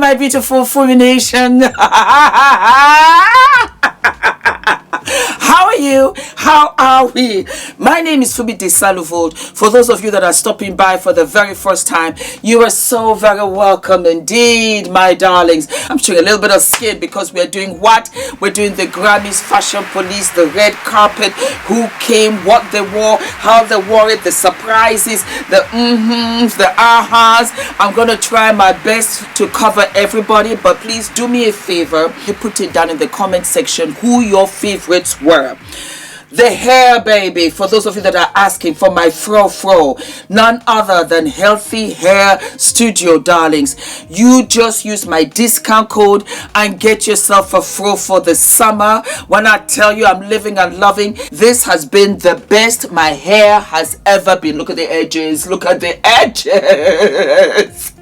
my beautiful Fumination. How are you? How are we? My name is Fumidesaluvold. For those of you that are stopping by for the very first time, you are so very welcome indeed, my darlings. I'm showing a little bit of skin because we're doing what? We're doing the Grammy's Fashion Police, the red carpet, who came, what they wore, how they wore it, the surprises, the the ahas. I'm going to try my best to cover everybody, but please do me a favor. You put it down in the comment section who your favorites were. The hair, baby, for those of you that are asking for my fro, none other than Healthy Hair Studio, darlings. You just use my discount code and get yourself a fro for the summer. When I tell you I'm living and loving, this has been the best my hair has ever been. Look at the edges. Look at the edges.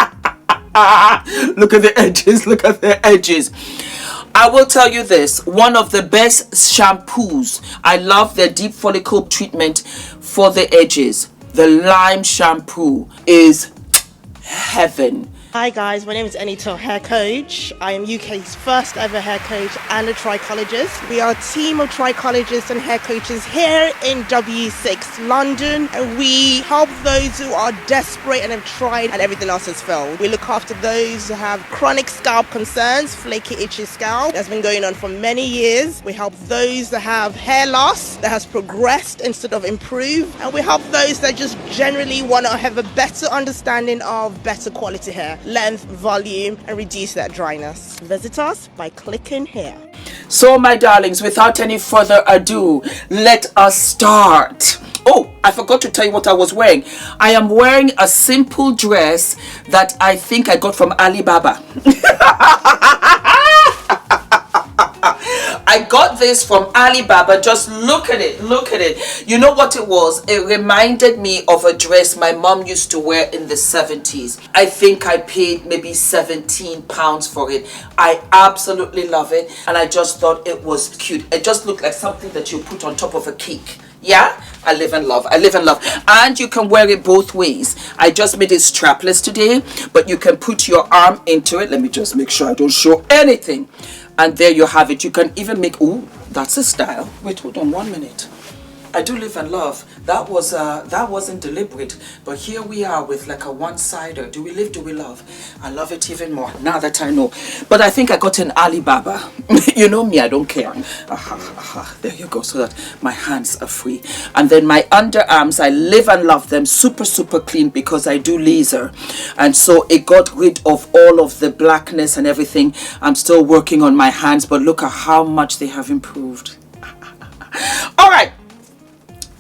Look at the edges. Look at the edges. I will tell you this, one of the best shampoos. I love their deep follicle treatment for the edges. The lime shampoo is heaven. Hi guys, my name is ENITAN, hair coach. I am UK's first ever hair coach and a trichologist. We are a team of trichologists and hair coaches here in W6 London, and we help those who are desperate and have tried and everything else has failed. We look after those who have chronic scalp concerns, flaky, itchy scalp that's been going on for many years. We help those that have hair loss that has progressed instead of improved, and we help those that just generally want to have a better understanding of better quality hair, length, volume, and reduce that dryness. Visit us by clicking here. So my darlings, without any further ado, let us start. Oh, I forgot to tell you what I was wearing. I am wearing a simple dress that I think I got from Alibaba. I got this from Alibaba. Just look at it. Look at it. You know what it was? It reminded me of a dress my mom used to wear in the 70s. I think I paid maybe £17 for it. I absolutely love it. And I just thought it was cute. It just looked like something that you put on top of a cake. Yeah, I live and love. I live and love. And you can wear it both ways. I just made it strapless today, but you can put your arm into it. Let me just make sure I don't show anything. And there you have it. You can even make, ooh, that's a style. Wait, hold on 1 minute. I do live and love. That wasn't deliberate, but here we are with like a one-sider. Do we live, do we love? I love it even more now that I know. But I think I got an Alibaba. You know me, I don't care. There you go, so that my hands are free. And then my underarms, I live and love them super clean because I do laser, and so it got rid of all of the blackness and everything. I'm still working on my hands, but look at how much they have improved. All right.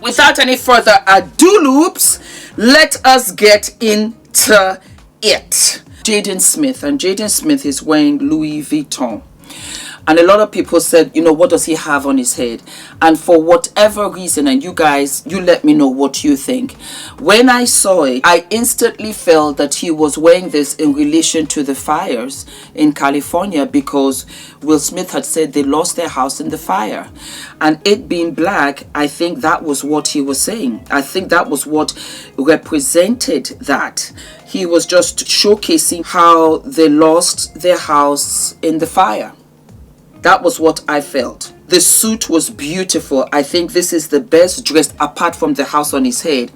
Without any further ado, loops, let us get into it. Jaden Smith, and Jaden Smith is wearing Louis Vuitton. And a lot of people said, you know, what does he have on his head? And for whatever reason, and you guys, you let me know what you think. When I saw it, I instantly felt that he was wearing this in relation to the fires in California, because Will Smith had said they lost their house in the fire. And it being black, I think that was what he was saying. I think that was what represented that. He was just showcasing how they lost their house in the fire. That was what I felt. The suit was beautiful. I think this is the best dress, apart from the house on his head.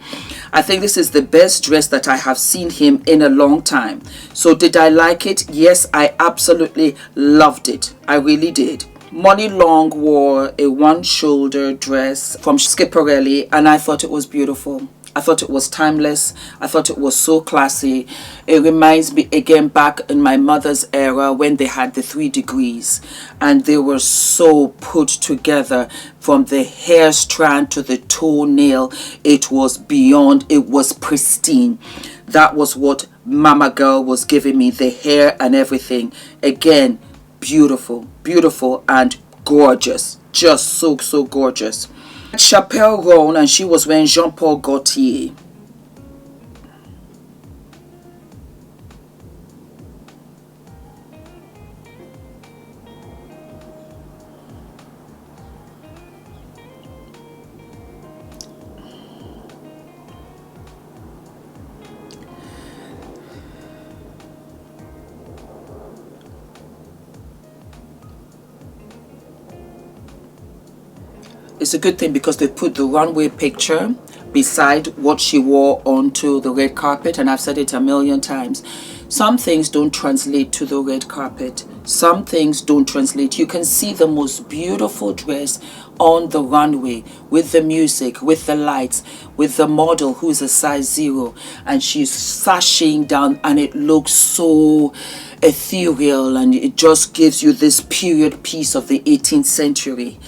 I think this is the best dress that I have seen him in a long time. So did I like it? Yes, I absolutely loved it. I really did. Money Long wore a one-shoulder dress from Schiaparelli, and I thought it was beautiful. I thought it was timeless. I thought it was so classy. It reminds me again back in my mother's era when they had the 3 degrees, and they were so put together from the hair strand to the toenail. It was beyond, it was pristine. That was what Mama Girl was giving me, the hair and everything. Again, beautiful, beautiful and gorgeous. Just so gorgeous. Chappelle Roan, and she was wearing Jean Paul Gaultier. it's a good thing because they put the runway picture beside what she wore onto the red carpet, and I've said it a million times. Some things don't translate to the red carpet. Some things don't translate. You can see the most beautiful dress on the runway with the music, with the lights, with the model who's a size 0, and she's sashing down, and it looks so ethereal, and it just gives you this period piece of the 18th century.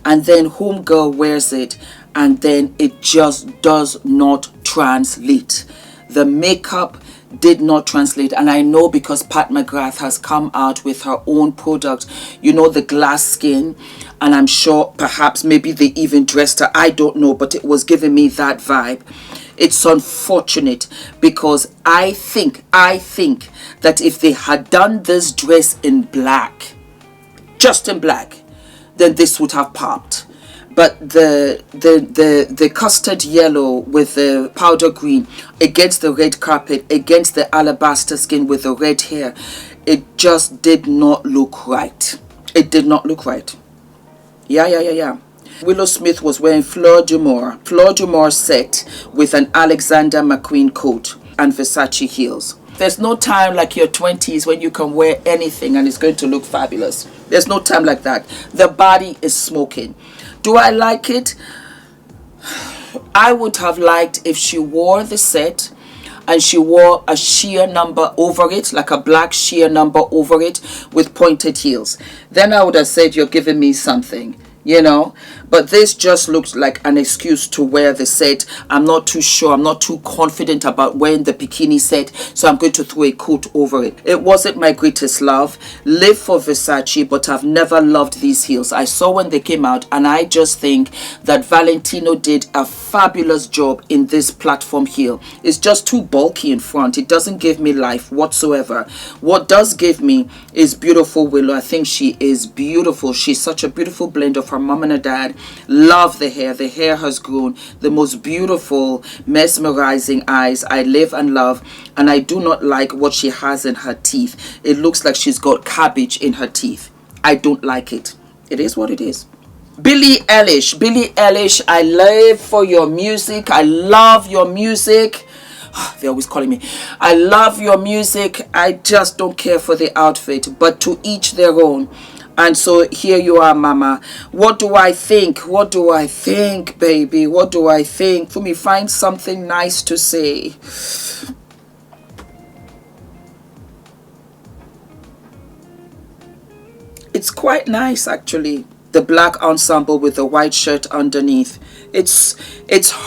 And then homegirl wears it, and then it just does not translate. The makeup did not translate, and I know because Pat McGrath has come out with her own product, you know, the glass skin, and I'm sure perhaps maybe they even dressed her, I don't know, but it was giving me that vibe. It's unfortunate because I think that if they had done this dress in black, just in black, then this would have popped. But the custard yellow with the powder green against the red carpet, against the alabaster skin with the red hair, it just did not look right. It did not look right. Yeah. Willow Smith was wearing Fleur du Mor set with an Alexander McQueen coat and Versace heels. There's no time like your 20s when you can wear anything and it's going to look fabulous. There's no time like that. The body is smoking. Do I like it? I would have liked if she wore the set and she wore a sheer number over it, like a black sheer number over it with pointed heels. Then I would have said, you're giving me something, you know. But this just looks like an excuse to wear the set. I'm not too sure. I'm not too confident about wearing the bikini set, so I'm going to throw a coat over it. It wasn't my greatest love. Live for Versace, but I've never loved these heels. I saw when they came out, and I just think that Valentino did a fabulous job in this platform heel. It's just too bulky in front. It doesn't give me life whatsoever. What does give me is beautiful Willow. I think she is beautiful. She's such a beautiful blend of her mom and her dad. Love the hair. The hair has grown. The most beautiful, mesmerizing eyes. I live and love. And I do not like what she has in her teeth. It looks like she's got cabbage in her teeth. I don't like it. It is what it is. Billie Eilish, I live for your music. I love your music. They're always calling me. I love your music. I just don't care for the outfit. But to each their own. And so here you are, mama. What do I think? What do I think, baby? What do I think? For me, find something nice to say. It's quite nice, actually. The black ensemble with the white shirt underneath. It's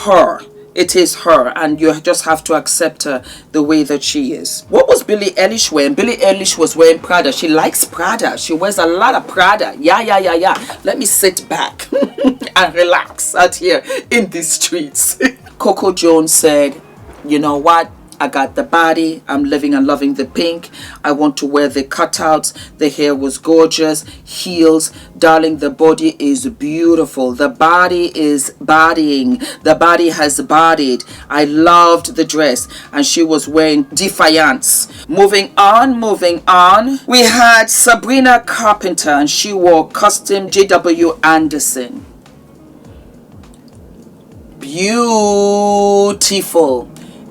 her. It is her, and you just have to accept her the way that she is. What was Billie Eilish wearing? Billie Eilish was wearing Prada. She likes Prada. She wears a lot of Prada. Yeah. Let me sit back and relax out here in these streets. Coco Jones said, you know what? I got the body. I'm living and loving the pink. I want to wear the cutouts. The hair was gorgeous. Heels. Darling, the body is beautiful. The body is bodying. The body has bodied. I loved the dress. And she was wearing Defiance. Moving on. We had Sabrina Carpenter, and she wore custom JW Anderson. Beautiful.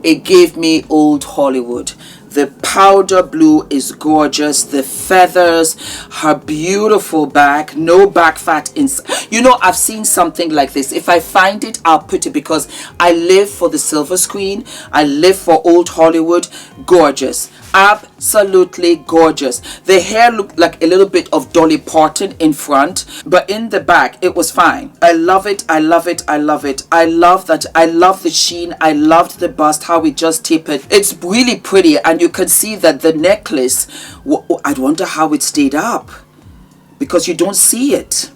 It gave me old Hollywood. The powder blue is gorgeous. The feathers, her beautiful back, no back fat inside. You know, I've seen something like this. If I find it, I'll put it, because I live for the silver screen. I live for old Hollywood. Gorgeous. Absolutely gorgeous. The hair looked like a little bit of Dolly Parton in front, but in the back it was fine. I love it. I love it. I love it. I love that. I love the sheen. I loved the bust, how it just tapered. It's really pretty, and you can see that the necklace, I wonder how it stayed up, because you don't see it.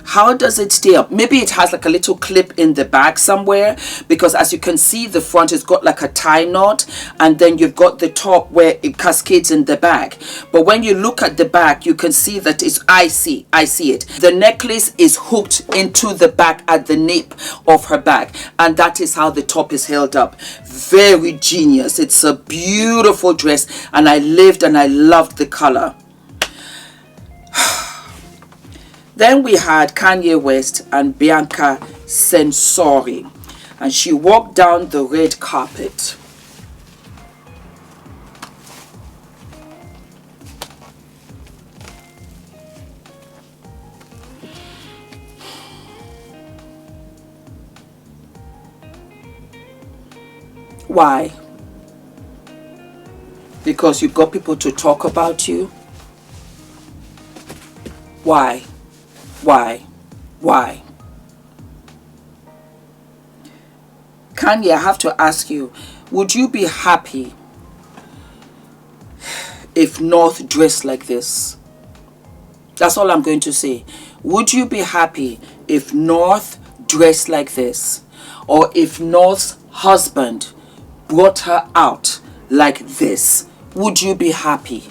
How does it stay up? Maybe it has like a little clip in the back somewhere, because as you can see, the front has got like a tie knot, and then you've got the top where it cascades in the back. But when you look at the back, you can see that it's, I see it. The necklace is hooked into the back at the nape of her back, and that is how the top is held up. Very genius. It's a beautiful dress, and I lived and I loved the color. Then we had Kanye West and Bianca Censori, and she walked down the red carpet. Why? Because you've got people to talk about you? Why? Why? Why? Kanye, I have to ask you, would you be happy if North dressed like this? That's all I'm going to say. Would you be happy if North dressed like this? Or if North's husband brought her out like this? Would you be happy?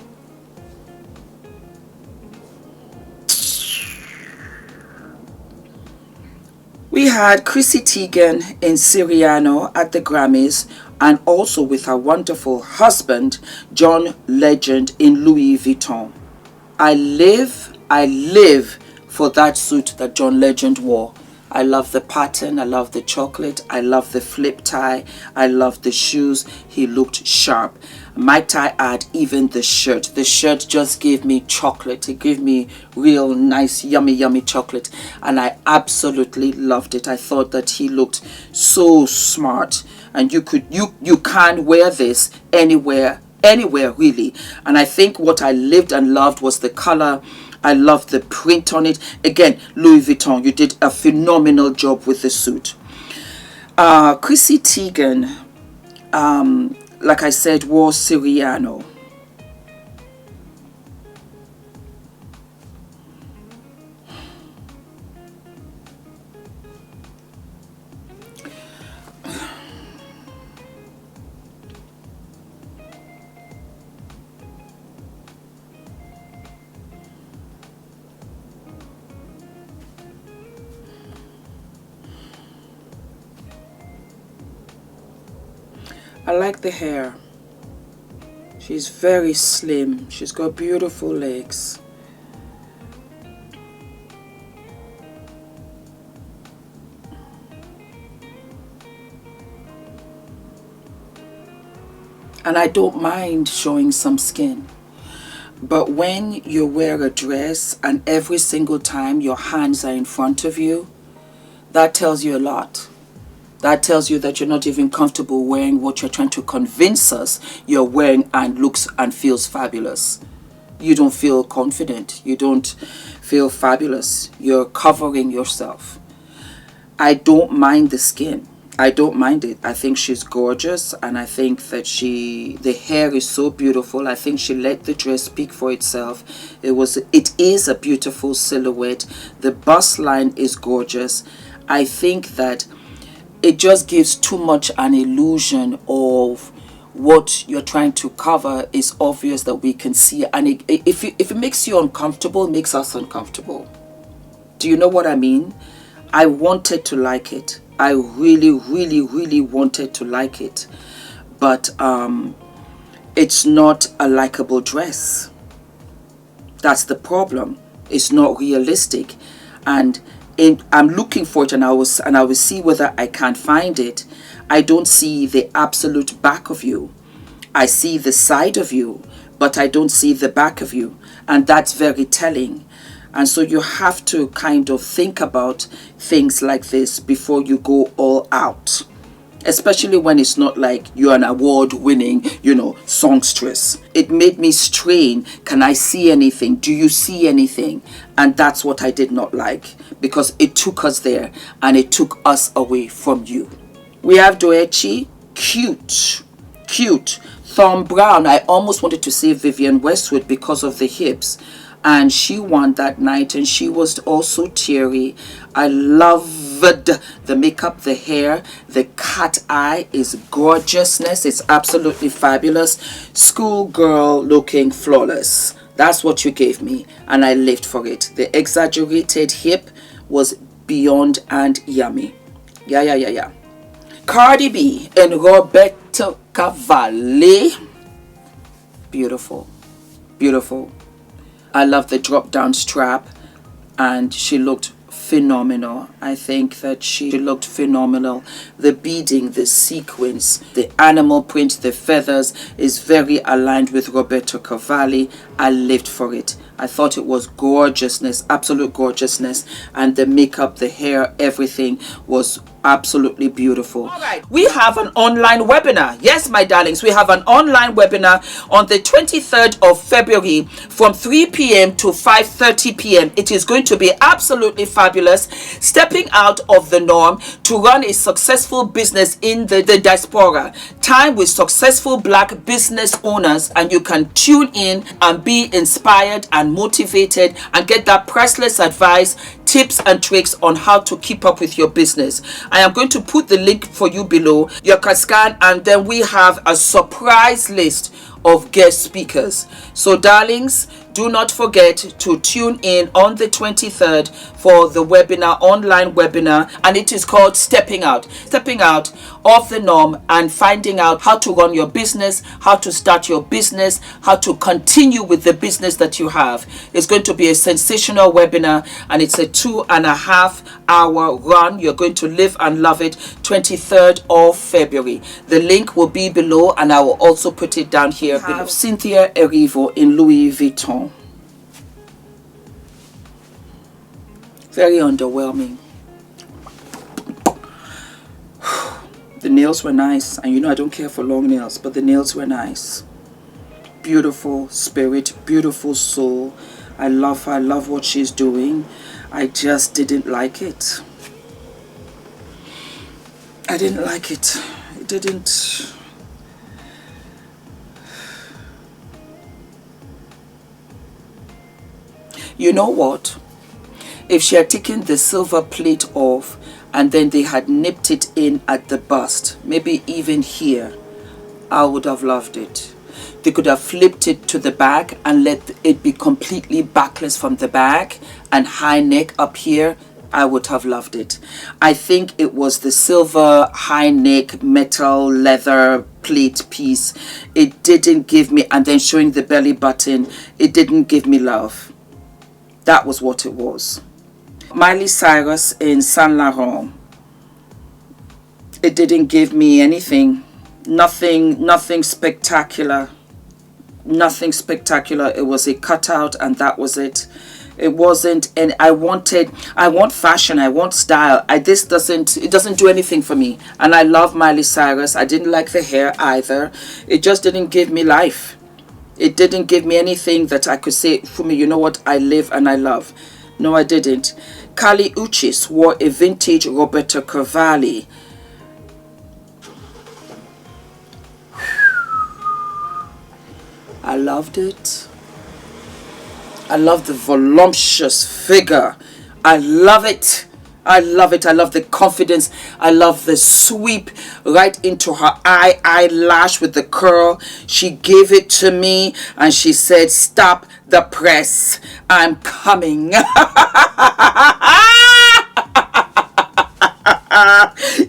We had Chrissy Teigen in Siriano at the Grammys, and also with her wonderful husband, John Legend, in Louis Vuitton. I live for that suit that John Legend wore. I love the pattern, I love the chocolate, I love the flip tie, I love the shoes. He looked sharp. Might I add, even the shirt. The shirt just gave me chocolate. It gave me real nice, yummy chocolate. And I absolutely loved it. I thought that he looked so smart. And you can wear this anywhere really. And I think what I lived and loved was the color. I love the print on it. Again, Louis Vuitton, you did a phenomenal job with the suit. Chrissy Teigen, like I said, wore Siriano. I like the hair. She's very slim. She's got beautiful legs. And I don't mind showing some skin. But when you wear a dress and every single time your hands are in front of you, that tells you a lot. That tells you that you're not even comfortable wearing what you're trying to convince us you're wearing and looks and feels fabulous. You don't feel confident. You don't feel fabulous. You're covering yourself. I don't mind the skin. I don't mind it. I think she's gorgeous, and I think that the hair is so beautiful. I think she let the dress speak for itself. It is a beautiful silhouette. The bust line is gorgeous. I think that it just gives too much an illusion of what you're trying to cover. Is obvious that we can see, and if it makes you uncomfortable, it makes us uncomfortable. Do you know what I mean? I wanted to like it. I really wanted to like it, but it's not a likable dress. That's the problem. It's not realistic, and I'm looking for it, and I will see whether I can find it. I don't see the absolute back of you. I see the side of you, but I don't see the back of you, and that's very telling. And so you have to kind of think about things like this before you go all out, especially when it's not like you're an award-winning, songstress. It made me strain. Can I see anything? Do you see anything? And that's what I did not like, because it took us there and it took us away from you. We have Doja, cute. Thom Browne, I almost wanted to say Vivienne Westwood because of the hips. And she won that night, and she was also teary. I loved the makeup, the hair, the cat eye is gorgeousness. It's absolutely fabulous. Schoolgirl looking flawless. That's what you gave me, and I lived for it. The exaggerated hip was beyond and yummy. Yeah. Cardi B and Roberto Cavalli. Beautiful. I love the drop down strap, and she looked phenomenal. I think that she looked phenomenal. The beading, the sequins, the animal print, the feathers is very aligned with Roberto Cavalli. I lived for it. I thought it was gorgeousness, absolute gorgeousness, and the makeup, the hair, everything was absolutely beautiful. All right, we have an online webinar. Yes, my darlings, we have an online webinar on the 23rd of February from 3 p.m. to 5:30 p.m. It is going to be absolutely fabulous. Stepping out of the norm to run a successful business in the diaspora. Time with successful Black business owners, and you can tune in and be inspired and motivated and get that priceless advice, tips and tricks on how to keep up with your business. I am going to put the link for you below. You can scan, and then we have a surprise list of guest speakers. So darlings, do not forget to tune in on the 23rd for the webinar, online webinar, and it is called Stepping Out of the Norm and finding out how to run your business, how to start your business, how to continue with the business that you have. It's going to be a sensational webinar, and it's a 2.5-hour run. You're going to live and love it. 23rd of February. The link will be below, and I will also put it down here below. Cynthia Erivo in Louis Vuitton. Very underwhelming. The nails were nice, and you know I don't care for long nails, but the nails were nice. Beautiful spirit, beautiful soul. I love her. I love what she's doing. I just didn't like it. I didn't like it. It didn't. You know what? If she had taken the silver plate off and then they had nipped it in at the bust, maybe even here, I would have loved it. They could have flipped it to the back and let it be completely backless from the back and high neck up here. I would have loved it. I think it was the silver high neck metal leather plate piece. It didn't give me, and then showing the belly button, it didn't give me love. That was what it was. Miley Cyrus in Saint Laurent. It didn't give me anything. Nothing spectacular. Nothing spectacular. It was a cutout, and that was it. It wasn't, and I want fashion, I want style. It doesn't do anything for me. And I love Miley Cyrus. I didn't like the hair either. It just didn't give me life. It didn't give me anything that I could say, for me, you know what, I live and I love. No, I didn't. Kali Uchis wore a vintage Roberto Cavalli. I loved it. I love the voluptuous figure. I love it. I love it. I love the confidence. I love the sweep right into her eyelash with the curl. She gave it to me and she said, "Stop the press. I'm coming."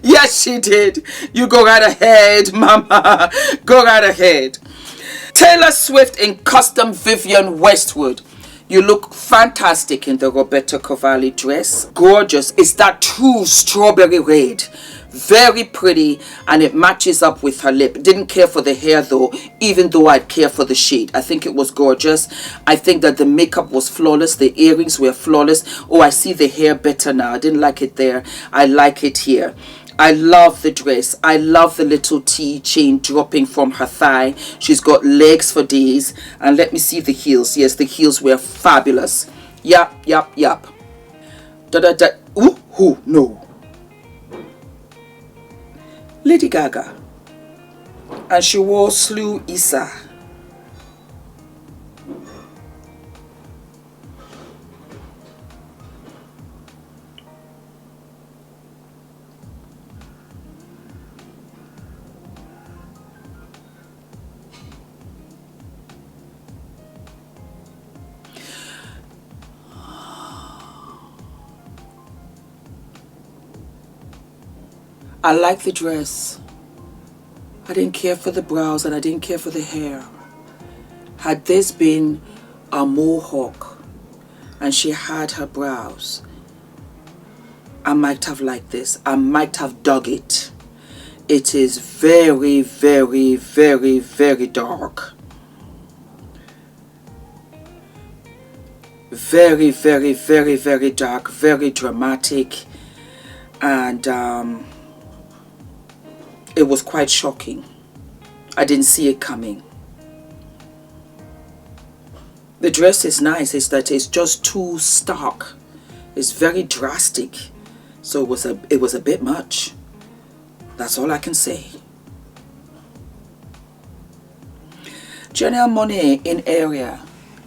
Yes, she did. You go right ahead, mama. Go right ahead. Taylor Swift in custom Vivienne Westwood. You look fantastic in the Roberto Cavalli dress. Gorgeous. It's that true strawberry red. Very pretty, and it matches up with her lip. Didn't care for the hair though, even though I'd care for the shade. I think it was gorgeous. I think that the makeup was flawless. The earrings were flawless. Oh, I see the hair better now. I didn't like it there. I like it here. I love the dress. I love the little T chain dropping from her thigh. She's got legs for days. And let me see the heels. Yes, the heels were fabulous. Yup. Ooh, no. Lady Gaga. And she wore Slew Issa. I like the dress. I didn't care for the brows and I didn't care for the hair. Had this been a mohawk, and she had her brows, I might have liked this. I might have dug it. It is very, very, very, very dark. Very, very, very, very dark, very dramatic, and it was quite shocking. I didn't see it coming. The dress is nice, it's that it's just too stark. It's very drastic. So it was a bit much. That's all I can say. Janelle Monáe in area.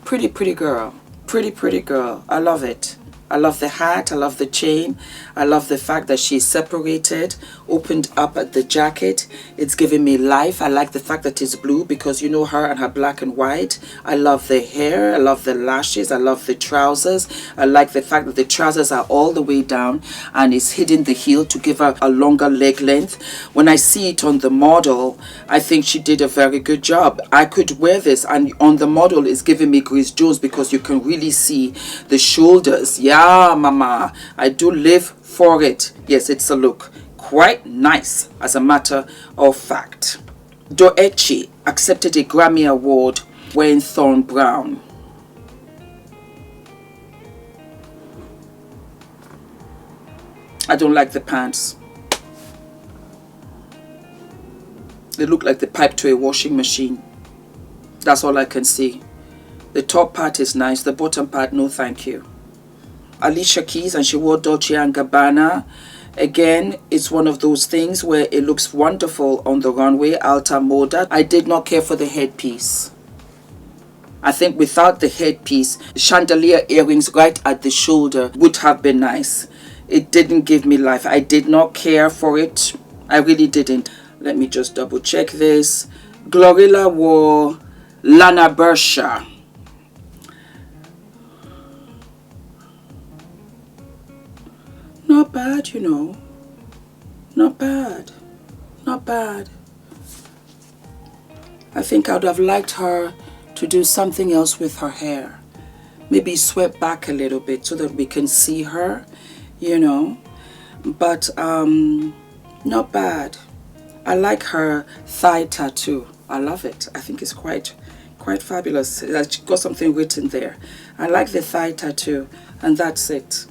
Pretty girl. Pretty girl. I love it. I love the hat. I love the chain. I love the fact that she's separated, opened up at the jacket. It's giving me life. I like the fact that it's blue because you know her and her black and white. I love the hair. I love the lashes. I love the trousers. I like the fact that the trousers are all the way down and it's hidden the heel to give her a longer leg length. When I see it on the model, I think she did a very good job. I could wear this, and on the model it's giving me Grace Jones because you can really see the shoulders. Yeah, mama, I do live for it. Yes, it's a look. Quite nice, as a matter of fact. Doechi accepted a Grammy Award wearing Thorn Brown. I don't like the pants. They look like the pipe to a washing machine. That's all I can see. The top part is nice. The bottom part, no thank you. Alicia Keys, and she wore Dolce & Gabbana. Again, it's one of those things where it looks wonderful on the runway, alta moda. I did not care for the headpiece. I think without the headpiece, chandelier earrings right at the shoulder would have been nice. It didn't give me life. I did not care for it. I really didn't. Let me just double check this. Glorilla wore Lana Bersha. Not bad, you know. Not bad. Not bad. I think I would have liked her to do something else with her hair. Maybe swept back a little bit so that we can see her, you know. But not bad. I like her thigh tattoo. I love it. I think it's quite fabulous. She got something written there. I like the thigh tattoo, and that's it.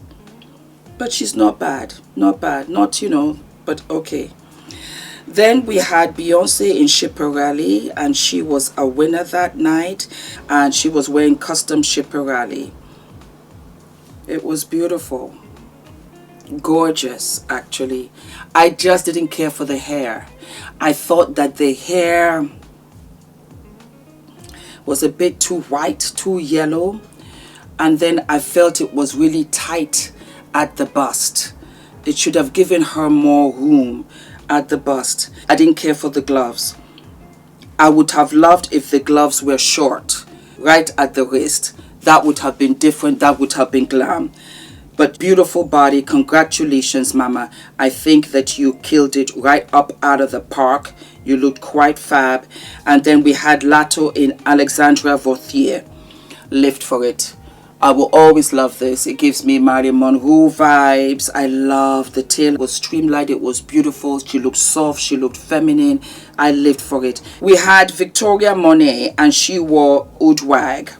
But she's not bad. Not bad. Not, you know, but okay. Then we had Beyonce in Shipperally, and she was a winner that night, and she was wearing custom Shipperally. It was beautiful. Gorgeous, actually. I just didn't care for the hair. I thought that the hair was a bit too white, too yellow, and then I felt it was really tight at the bust. It should have given her more room at the bust. I didn't care for the gloves. I would have loved if the gloves were short, right at the wrist. That would have been different. That would have been glam. But beautiful body. Congratulations, mama. I think that you killed it right up out of the park. You looked quite fab. And then we had Lato in Alexandra Vauthier. Lift for it. I will always love this. It gives me Marilyn Monroe vibes. I love the tail. It was streamlined. It was beautiful. She looked soft. She looked feminine. I lived for it. We had Victoria Monet, and she wore Oud Wag.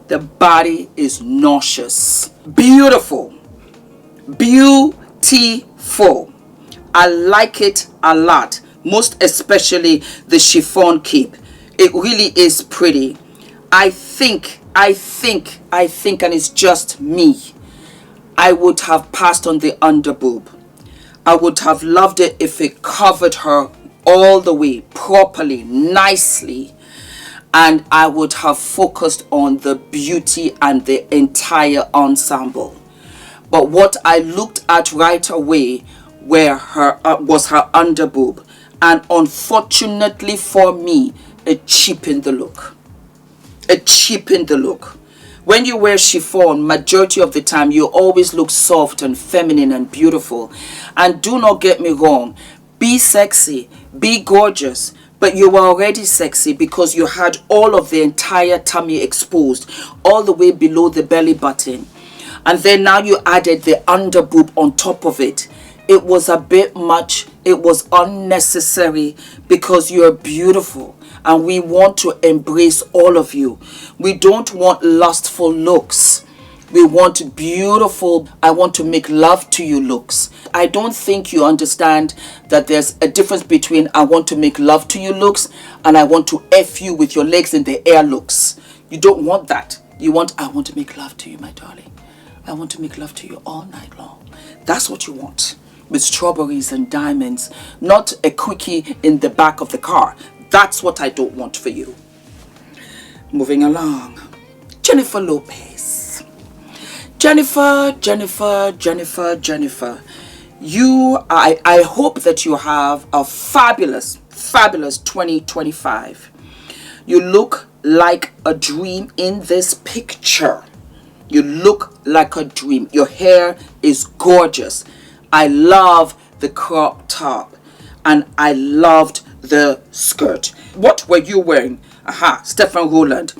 The body is nauseous. Beautiful. Beautiful. I like it a lot. Most especially the chiffon cape. It really is pretty. I think, and it's just me, I would have passed on the underboob. I would have loved it if it covered her all the way, properly, nicely. And I would have focused on the beauty and the entire ensemble. But what I looked at right away was her underboob. And unfortunately for me, it cheapened the look. It cheapened the look. When you wear chiffon, majority of the time, you always look soft and feminine and beautiful. And do not get me wrong, be sexy, be gorgeous, but you were already sexy because you had all of the entire tummy exposed, all the way below the belly button. And then now you added the under boob on top of it. It was a bit much. It was unnecessary because you're beautiful and we want to embrace all of you. We don't want lustful looks. We want beautiful, I want to make love to you looks. I don't think you understand that there's a difference between I want to make love to you looks and I want to F you with your legs in the air looks. You don't want that. You want, I want to make love to you, my darling. I want to make love to you all night long. That's what you want. With strawberries and diamonds, not a quickie in the back of the car. That's what I don't want for you. Moving along. Jennifer Lopez. Jennifer. I hope that you have a fabulous 2025. You look like a dream in this picture. You look like a dream. Your hair is gorgeous. I love the crop top and I loved the skirt. What were you wearing? Stefan Roland.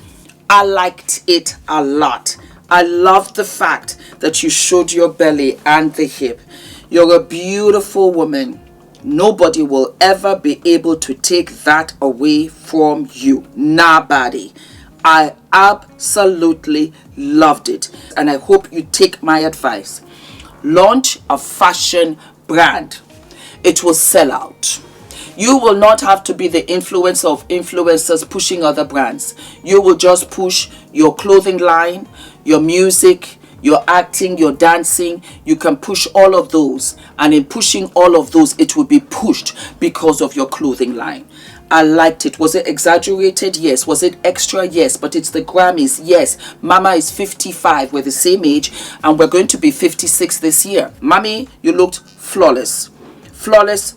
I liked it a lot. I loved the fact that you showed your belly and the hip. You're a beautiful woman. Nobody will ever be able to take that away from you. Nobody. I absolutely loved it. And I hope you take my advice. Launch a fashion brand. It will sell out. You will not have to be the influencer of influencers pushing other brands. You will just push your clothing line, your music, your acting, your dancing. You can push all of those. And in pushing all of those, it will be pushed because of your clothing line. I liked it. Was it exaggerated? Yes. Was it extra? Yes. But it's the Grammys. Yes. Mama is 55. We're the same age. And we're going to be 56 this year. Mommy, you looked flawless. Flawless.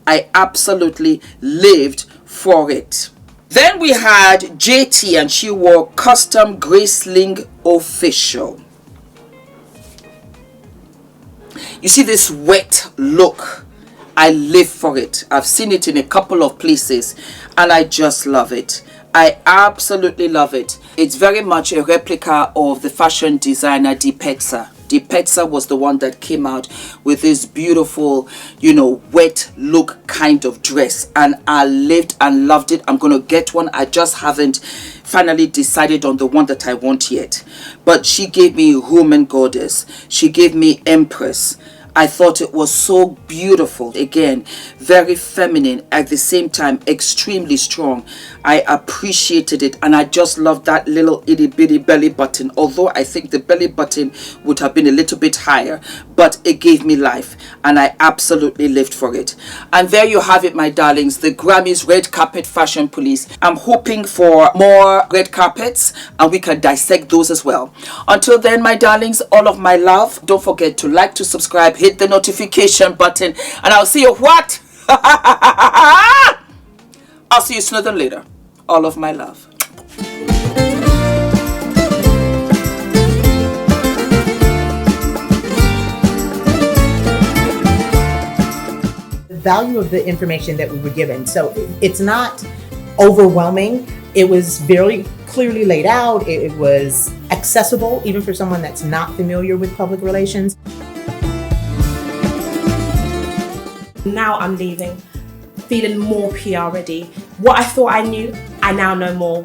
I absolutely lived for it. Then we had JT and she wore custom Graceling official. You see this wet look. I live for it. I've seen it in a couple of places and I just love it. I absolutely love it. It's very much a replica of the fashion designer Dipetsa. Dipetsa was the one that came out with this beautiful, wet look kind of dress. And I lived and loved it. I'm going to get one. I just haven't finally decided on the one that I want yet. But she gave me Roman goddess. She gave me empress. I thought it was so beautiful. Again, very feminine, at the same time extremely strong. I appreciated it and I just loved that little itty bitty belly button. Although I think the belly button would have been a little bit higher, but it gave me life and I absolutely lived for it. And there you have it, my darlings, the Grammys Red Carpet Fashion Police. I'm hoping for more red carpets and we can dissect those as well. Until then, my darlings, all of my love. Don't forget to like, to subscribe, hit the notification button, and I'll see you what? I'll see you sooner than later. All of my love. The value of the information that we were given. So it's not overwhelming. It was very clearly laid out. It was accessible, even for someone that's not familiar with public relations. Now I'm leaving, feeling more PR ready. What I thought I knew, I now know more.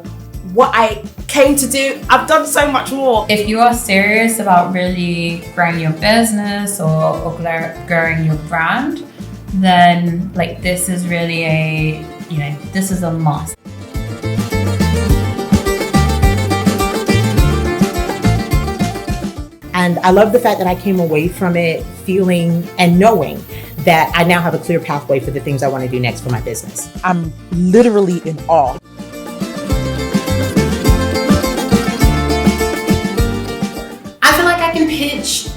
What I came to do, I've done so much more. If you are serious about really growing your business or growing your brand, then this is really this is a must. And I love the fact that I came away from it feeling and knowing that I now have a clear pathway for the things I want to do next for my business. I'm literally in awe. I feel like I can pitch.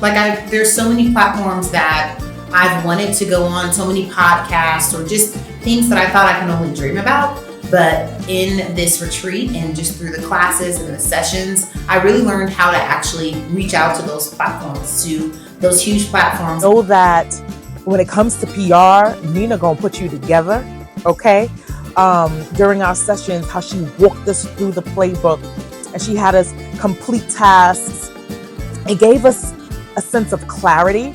There's so many platforms that I've wanted to go on, so many podcasts or just things that I thought I can only dream about. But in this retreat and just through the classes and the sessions, I really learned how to actually reach out to those platforms, to those huge platforms. Know that when it comes to PR, Nina gonna put you together, okay? During our sessions, how she walked us through the playbook and she had us complete tasks. It gave us a sense of clarity.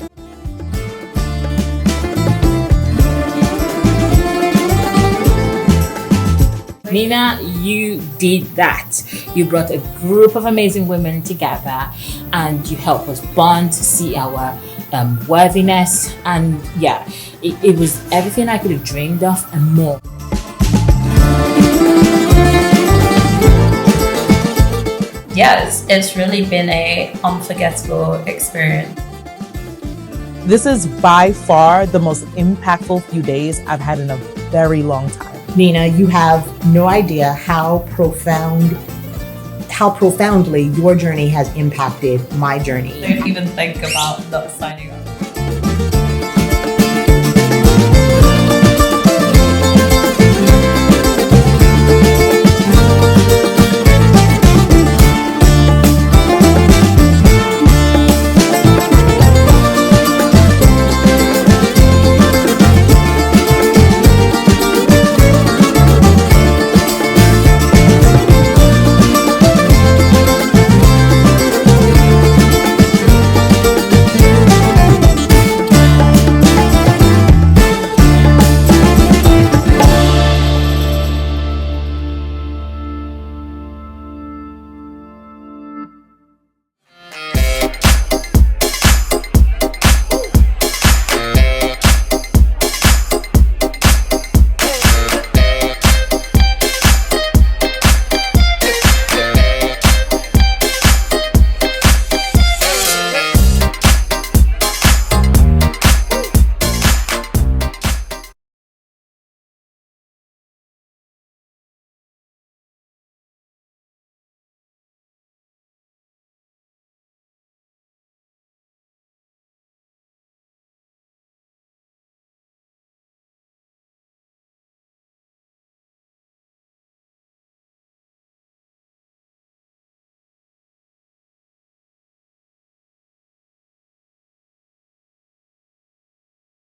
Nina, you did that. You brought a group of amazing women together and you helped us bond, see our worthiness, and yeah, it was everything I could have dreamed of and more. Yes, it's really been a unforgettable experience. This is by far the most impactful few days I've had in a very long time. Nina, you have no idea how profoundly your journey has impacted my journey. Don't even think about not signing up.